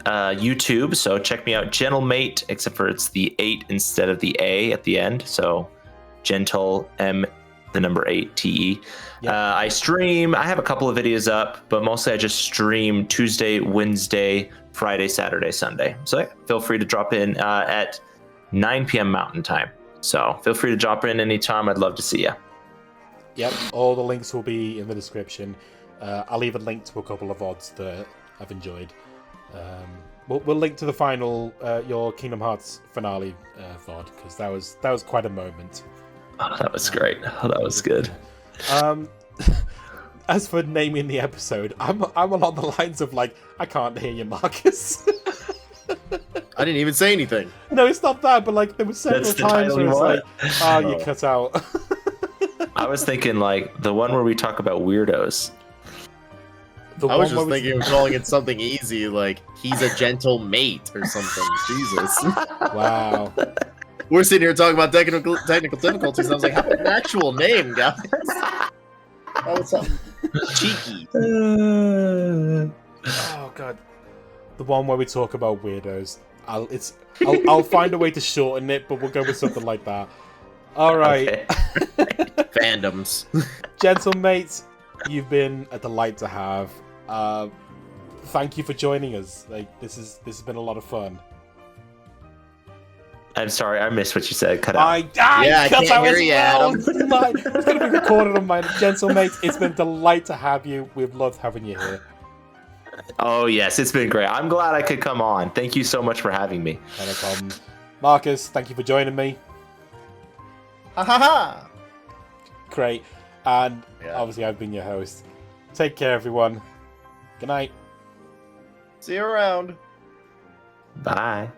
YouTube, so check me out, Gentlem8te, except for it's the 8 instead of the A at the end, so Gentlem8te. Yep. I stream, I have a couple of videos up, but mostly I just stream Tuesday, Wednesday, Friday, Saturday, Sunday. So yeah, feel free to drop in at 9 p.m. Mountain Time. So feel free to drop in anytime. I'd love to see you. Yep, all the links will be in the description. I'll even link to a couple of VODs that I've enjoyed. We'll link to the final, your Kingdom Hearts finale VOD, because that was quite a moment. Oh, that was great. Oh, that was good. As for naming the episode, I'm along the lines of like, I can't hear you, Marcus. I didn't even say anything. No, it's not that, but like there were several times where it's like, oh, you cut out. I was thinking like the one where we talk about weirdos. I was just thinking of calling it something easy, like he's a gentle mate or something. Jesus. Wow. We're sitting here talking about technical difficulties. And I was like, how about an actual name, guys? That was something cheeky. Oh god, the one where we talk about weirdos. I'll find a way to shorten it, but we'll go with something like that. All right, Okay. Fandoms. Gentlem8te, you've been a delight to have. Thank you for joining us. Like this has been a lot of fun. I'm sorry, I missed what you said. Cut out. I can't hear you, Adam. It's going to be recorded on my Gentlem8te. It's been a delight to have you. We've loved having you here. Oh yes, it's been great. I'm glad I could come on. Thank you so much for having me. No problem. Marcus, thank you for joining me. Ha ha ha! Great. And obviously I've been your host. Take care, everyone. Good night. See you around. Bye.